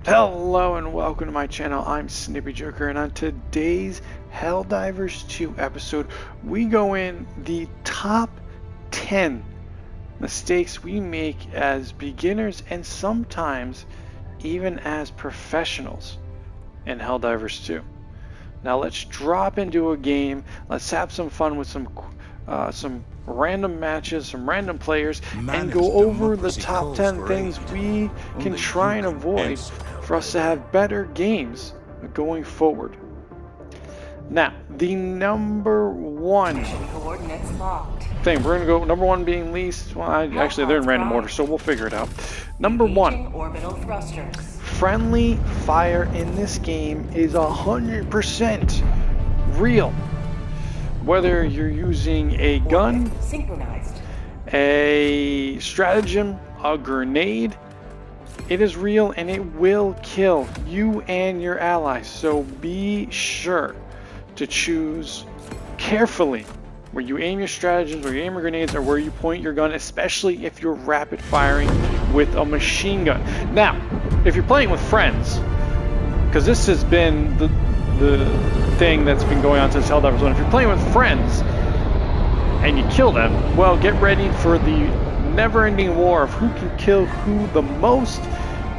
Hello and welcome to my channel. I'm Snippy Joker, and on today's Helldivers 2 episode, we go in the top 10 mistakes we make as beginners and sometimes even as professionals in Helldivers 2. Now let's drop into a game. Let's have some fun with some random matches, some random players, and go over the top 10 things we can try and avoid for us to have better games going forward. Now, the number one thing, we're going to go number one being least. Well, actually, they're in random order, so we'll figure it out. Number one, friendly fire in this game is 100% real. Whether you're using a gun, a stratagem, a grenade, it is real and it will kill you and your allies. So be sure to choose carefully where you aim your stratagems, where you aim your grenades, or where you point your gun, especially if you're rapid firing with a machine gun. Now, if you're playing with friends, because this has been the thing that's been going on since Helldivers 1. If you're playing with friends and you kill them, well, get ready for the never-ending war of who can kill who the most,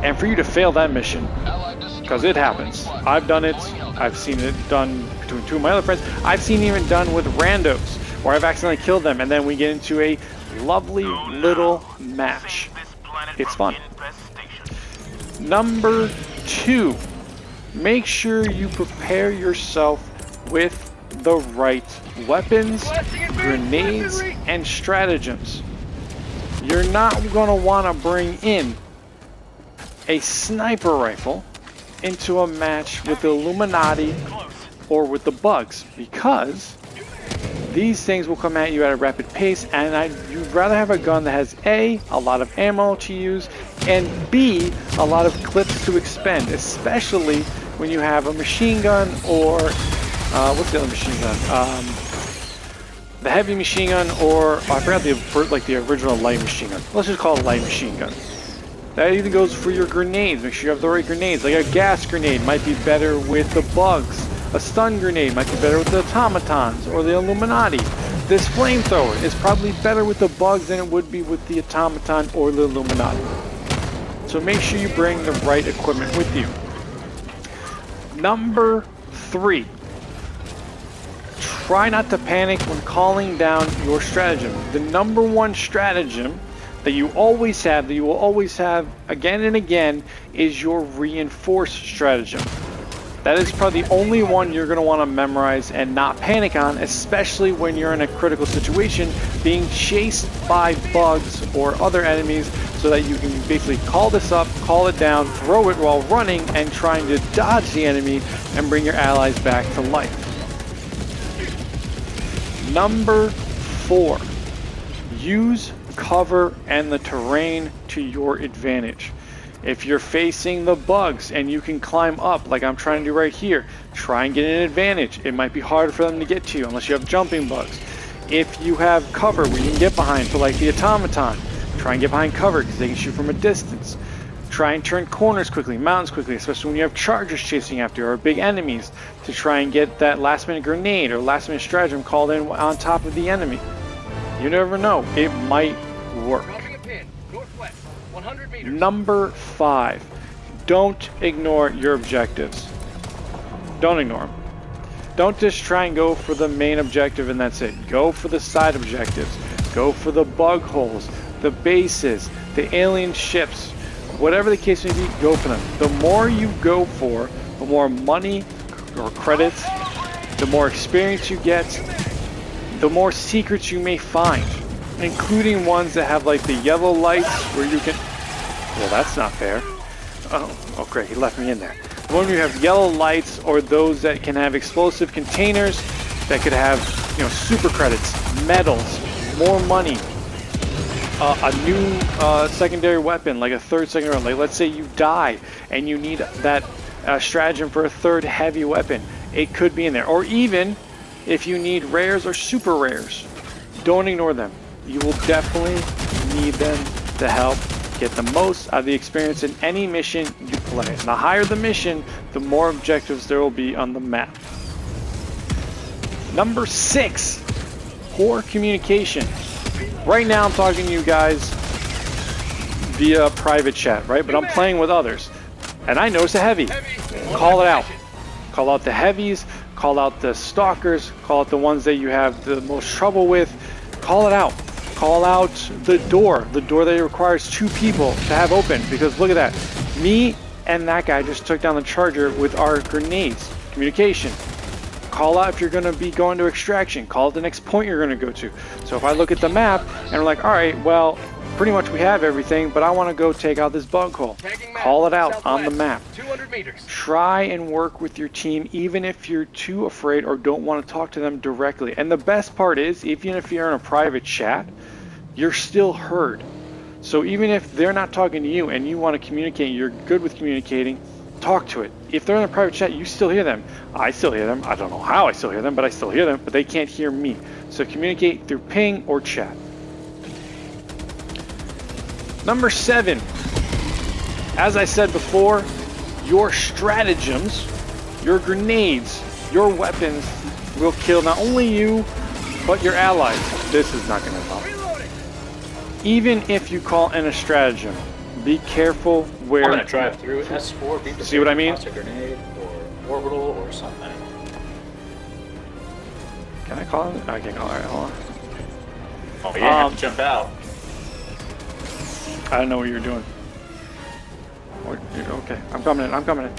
and for you to fail that mission, because it happens. I've done it. I've seen it done between two of my other friends. I've seen it even done with randos, where I've accidentally killed them, and then we get into a lovely little match. It's fun. Number two. Make sure you prepare yourself with the right weapons, grenades, and stratagems. You're not going to want to bring in a sniper rifle into a match with the Illuminati or with the bugs, because these things will come at you at a rapid pace, and you'd rather have a gun that has A, a lot of ammo to use, and B, a lot of clips to expend, especially when you have a machine gun or what's the other machine gun? The heavy machine gun, or I forgot the original light machine gun. Let's just call it light machine gun. That even goes for your grenades. Make sure you have the right grenades. Like a gas grenade might be better with the bugs. A stun grenade might be better with the automatons or the Illuminati. This flamethrower is probably better with the bugs than it would be with the automaton or the Illuminati. So make sure you bring the right equipment with you. Number three, try not to panic when calling down your stratagem. The number one stratagem that you always have, that you will always have again and again, is your reinforced stratagem. That is probably the only one you're going to want to memorize and not panic on, especially when you're in a critical situation, being chased by bugs or other enemies, so that you can basically call this up, call it down, throw it while running, and trying to dodge the enemy and bring your allies back to life. Number four, use cover and the terrain to your advantage. If you're facing the bugs and you can climb up like I'm trying to do right here, try and get an advantage. It might be harder for them to get to you unless you have jumping bugs. If you have cover where you can get behind, for like the automaton, try and get behind cover because they can shoot from a distance. Try and turn corners quickly, mountains quickly, especially when you have chargers chasing after you or big enemies, to try and get that last minute grenade or last minute stratagem called in on top of the enemy. You never know, it might work. Number five, don't ignore your objectives. Don't ignore them. Don't just try and go for the main objective and that's it. Go for the side objectives. Go for the bug holes, the bases, the alien ships, whatever the case may be, go for them. The more you go for, the more money or credits, the more experience you get, the more secrets you may find, including ones that have like the yellow lights where you can... Well, that's not fair. Oh great, he left me in there. The one where you have yellow lights, or those that can have explosive containers that could have, super credits, medals, more money, a new secondary weapon, like a third secondary weapon. Like let's say you die and you need that stratagem for a third heavy weapon. It could be in there. Or even if you need rares or super rares, don't ignore them. You will definitely need them to help Get the most out of the experience in any mission you play. And the higher the mission, the more objectives there will be on the map. Number 6, poor communication. Right now I'm talking to you guys via private chat, right? But I'm playing with others. And I know it's a heavy. Call it out. Call out the heavies, call out the stalkers, call out the ones that you have the most trouble with. Call it out. Call out the door that requires 2 people to have open, because look at that. Me and that guy just took down the charger with our grenades. Communication. Call out if you're going to be going to extraction. Call out the next point you're going to go to. So if I look at the map and we're like, all right, well, pretty much we have everything, but I want to go take out this bug hole. Call it out on the map. 200 meters. Try and work with your team even if you're too afraid or don't want to talk to them directly. And the best part is, even if you're in a private chat, you're still heard. So even if they're not talking to you and you want to communicate, you're good with communicating, talk to it. If they're in a private chat, you still hear them. I still hear them. I don't know how I still hear them, but I still hear them, but they can't hear me. So communicate through ping or chat. Number 7, as I said before, your stratagems, your grenades, your weapons will kill not only you, but your allies. This is not going to help. Even if you call in a stratagem, be careful where... I'm going to drive through S4, be see what I mean? A grenade or orbital or something. Can I call it? I can't call it. Alright, hold on. Oh yeah, I have to jump out. I don't know what you're doing. Okay, I'm coming in. I'm coming in.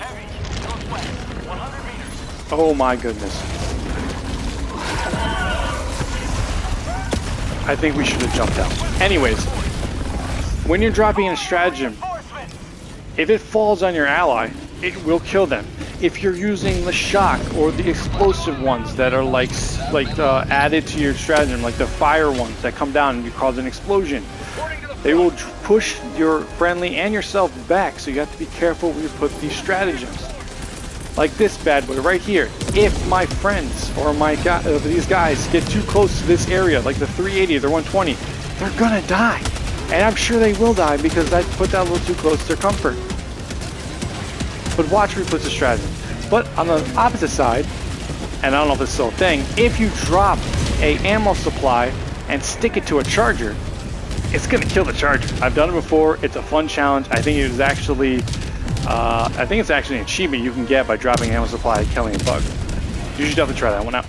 Oh my goodness. I think we should have jumped out. Anyways, when you're dropping in a stratagem, if it falls on your ally, it will kill them. If you're using the shock or the explosive ones that are added to your stratagem, like the fire ones that come down and you cause an explosion, they will push your friendly and yourself back. So you have to be careful where you put these stratagems. Like this bad boy right here. If my friends or these guys get too close to this area, like the 380 or the 120, they're gonna die. And I'm sure they will die because I put that a little too close to their comfort. But watch where he puts the stratagem. But on the opposite side, and I don't know if it's still a thing, if you drop a ammo supply and stick it to a charger, it's gonna kill the charger. I've done it before. It's a fun challenge. I think it's actually an achievement you can get by dropping ammo supply and killing a bug. You should definitely try that one out.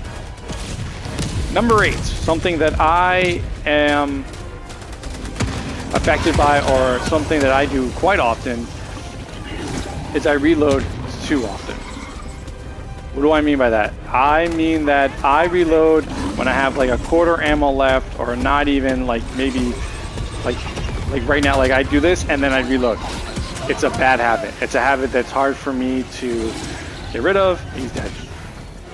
Number 8, something that I am affected by, or something that I do quite often, is I reload too often. What do I mean by that? I mean that I reload when I have like a quarter ammo left, or not even, like maybe like right now, like I do this and then I reload. It's a bad habit. It's a habit that's hard for me to get rid of. He's dead.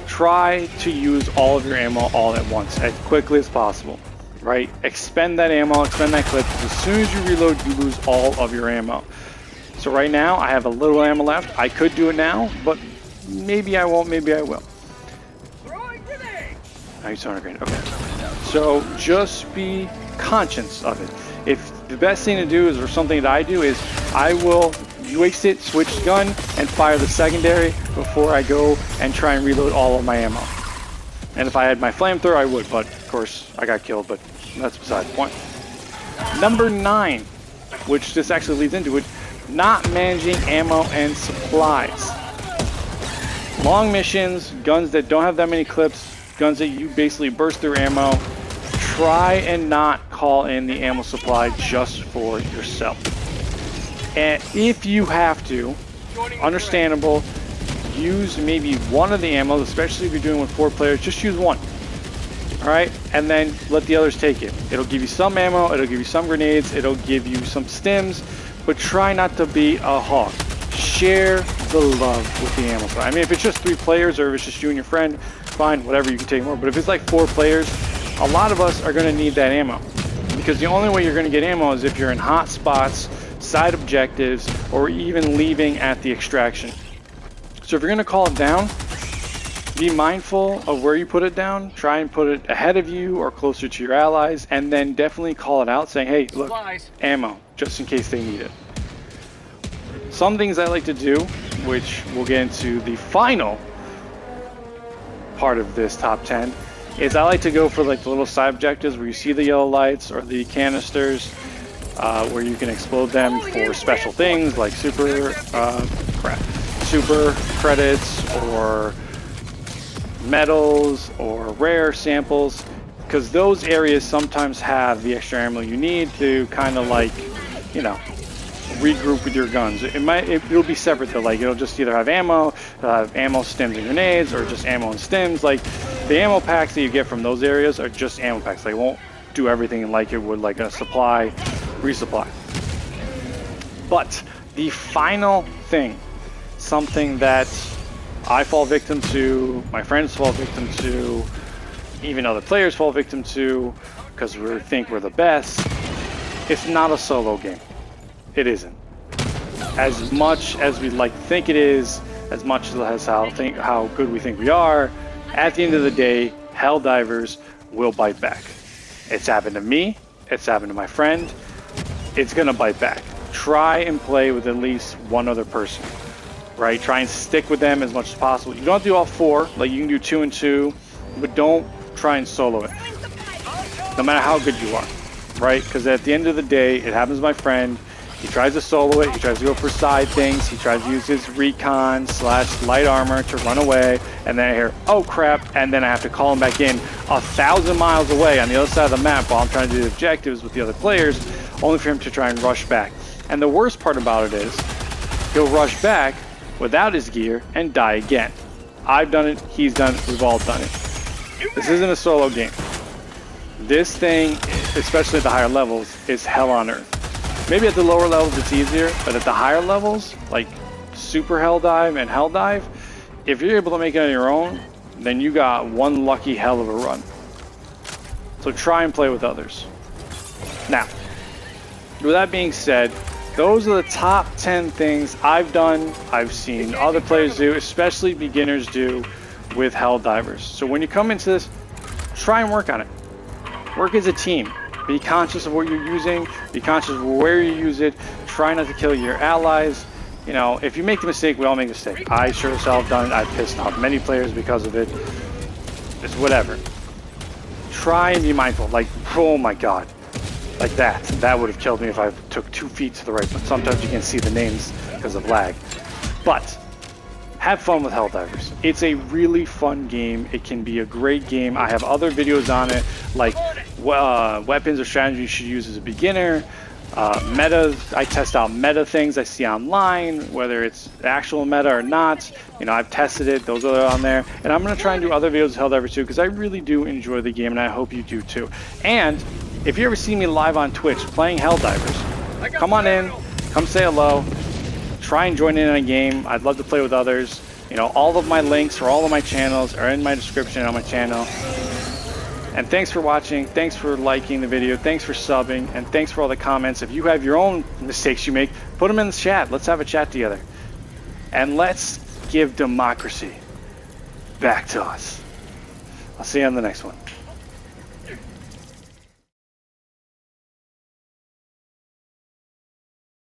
Try to use all of your ammo all at once, as quickly as possible, right? Expend that ammo, expend that clip. As soon as you reload, you lose all of your ammo. So right now, I have a little ammo left. I could do it now, but maybe I won't, maybe I will. Now you're throwing a grenade. Okay. So just be conscious of it. If the best thing to do is, or something that I do, is I will waste it, switch gun, and fire the secondary before I go and try and reload all of my ammo. And if I had my flamethrower, I would, but of course I got killed, but that's beside the point. Number 9, which this actually leads into it, not managing ammo and supplies. Long missions, guns that don't have that many clips, guns that you basically burst through ammo. Try and not call in the ammo supply just for yourself. And if you have to, understandable, use maybe one of the ammo, especially if you're doing with 4 players, just use one. Alright, and then let the others take it. It'll give you some ammo, it'll give you some grenades, it'll give you some stims, but try not to be a hog. Share the love with the ammo. I mean, if it's just 3 players or if it's just you and your friend, fine, whatever, you can take more. But if it's like 4 players, a lot of us are going to need that ammo. Because the only way you're going to get ammo is if you're in hot spots, side objectives, or even leaving at the extraction. So if you're going to call it down, be mindful of where you put it down. Try and put it ahead of you or closer to your allies, and then definitely call it out saying, hey, look, ammo, just in case they need it. Some things I like to do, which we'll get into the final part of this top 10, is I like to go for like the little side objectives where you see the yellow lights or the canisters, where you can explode them for special things like super credits or medals or rare samples, because those areas sometimes have the extra ammo you need to kind of like, you know, regroup with your guns. It'll be separate though, like it'll just either have ammo, stims and grenades, or just ammo and stims. Like the ammo packs that you get from those areas are just ammo packs. They won't do everything like it would like a resupply. But the final thing, something that I fall victim to, my friends fall victim to, even other players fall victim to, because we think we're the best. It's not a solo game. It isn't. As much as we'd like to think it is, as much as how good we think we are, at the end of the day, Helldivers will bite back. It's happened to me. It's happened to my friend. It's gonna bite back. Try and play with at least one other person. Right? Try and stick with them as much as possible. You don't have to do all 4, like you can do 2 and 2, but don't try and solo it. No matter how good you are, right? Because at the end of the day, it happens to my friend. He tries to solo it, he tries to go for side things, he tries to use his recon / light armor to run away, and then I hear, oh crap, and then I have to call him back in 1,000 miles away on the other side of the map while I'm trying to do the objectives with the other players, only for him to try and rush back. And the worst part about it is, he'll rush back without his gear and die again. I've done it, he's done it, we've all done it. This isn't a solo game. This thing, especially at the higher levels, is hell on earth. Maybe at the lower levels it's easier, but at the higher levels, like Super Helldive and Helldive, if you're able to make it on your own, then you got one lucky hell of a run. So try and play with others. Now, with that being said, those are the top 10 things I've done, I've seen other players do, especially beginners do with Helldivers. So when you come into this, try and work on it. Work as a team. Be conscious of what you're using, be conscious of where you use it, try not to kill your allies. You know, if you make the mistake, we all make a mistake. I sure as hell have done it. I've pissed off many players because of it. It's whatever. Try and be mindful. Like, oh my god. Like that. That would have killed me if I took 2 feet to the right, but sometimes you can't see the names because of lag. But have fun with Helldivers. It's a really fun game. It can be a great game. I have other videos on it, like weapons or strategies you should use as a beginner, meta. I test out meta things I see online, whether it's actual meta or not. You know, I've tested it. Those are on there. And I'm going to try and do other videos of Helldivers too, because I really do enjoy the game, and I hope you do too. And if you ever see me live on Twitch playing Helldivers, come on in, come say hello. Try and join in on a game. I'd love to play with others. You know, all of my links for all of my channels are in my description on my channel. And thanks for watching. Thanks for liking the video. Thanks for subbing. And thanks for all the comments. If you have your own mistakes you make, put them in the chat. Let's have a chat together. And let's give democracy back to us. I'll see you on the next one.